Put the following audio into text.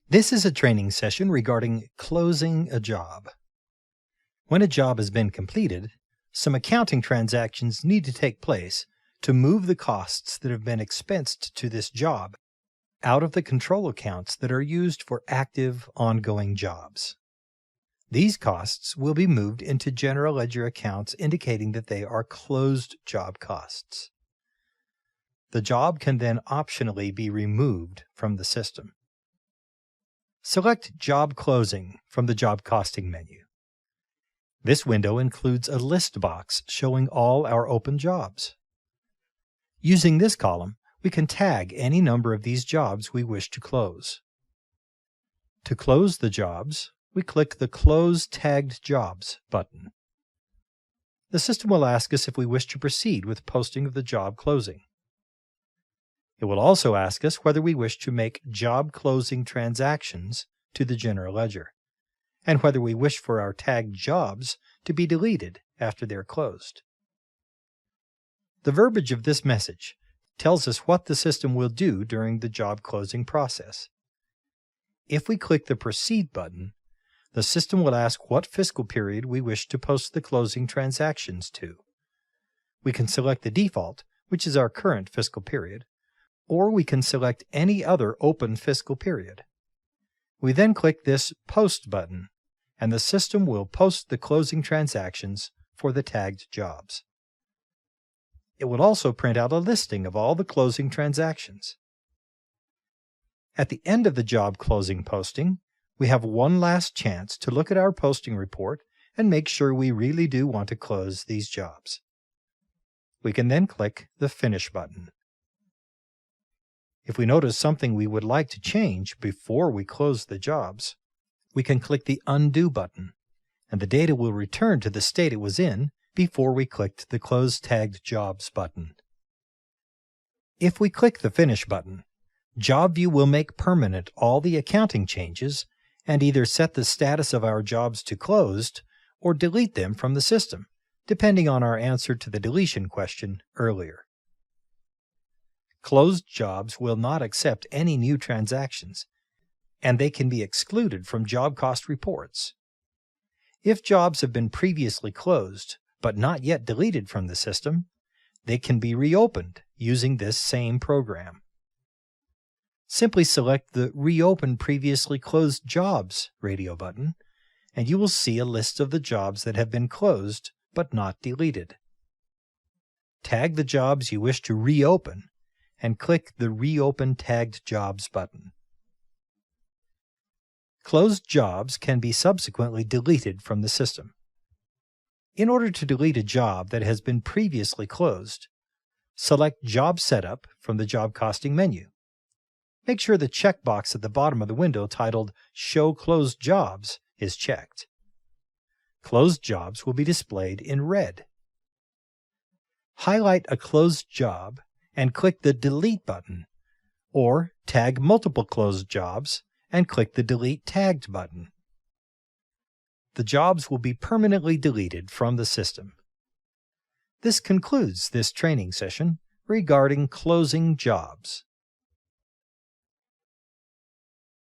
This is a training session regarding closing a job. When a job has been completed, some accounting transactions need to take place to move the costs that have been expensed to this job out of the control accounts that are used for active, ongoing jobs. These costs will be moved into general ledger accounts indicating that they are closed job costs. The job can then optionally be removed from the system. Select Job Closing from the Job Costing menu. This window includes a list box showing all our open jobs. Using this column, we can tag any number of these jobs we wish to close. To close the jobs, we click the Close Tagged Jobs button. The system will ask us if we wish to proceed with posting of the job closing. It will also ask us whether we wish to make job closing transactions to the general ledger, and whether we wish for our tagged jobs to be deleted after they're closed. The verbiage of this message tells us what the system will do during the job closing process. If we click the Proceed button, the system will ask what fiscal period we wish to post the closing transactions to. We can select the default, which is our current fiscal period, or we can select any other open fiscal period. We then click this Post button, and the system will post the closing transactions for the tagged jobs. It will also print out a listing of all the closing transactions. At the end of the job closing posting, we have one last chance to look at our posting report and make sure we really do want to close these jobs. We can then click the Finish button. If we notice something we would like to change before we close the jobs, we can click the Undo button, and the data will return to the state it was in before we clicked the Close Tagged Jobs button. If we click the Finish button, JobView will make permanent all the accounting changes and either set the status of our jobs to closed or delete them from the system, depending on our answer to the deletion question earlier. Closed jobs will not accept any new transactions, and they can be excluded from job cost reports. If jobs have been previously closed but not yet deleted from the system, they can be reopened using this same program. Simply select the Reopen Previously Closed Jobs radio button, and you will see a list of the jobs that have been closed but not deleted. Tag the jobs you wish to reopen and click the Reopen Tagged Jobs button. Closed jobs can be subsequently deleted from the system. In order to delete a job that has been previously closed, select Job Setup from the Job Costing menu. Make sure the checkbox at the bottom of the window titled Show Closed Jobs is checked. Closed jobs will be displayed in red. Highlight a closed job and click the Delete button, or tag multiple closed jobs and click the Delete Tagged button. The jobs will be permanently deleted from the system. This concludes this training session regarding closing jobs.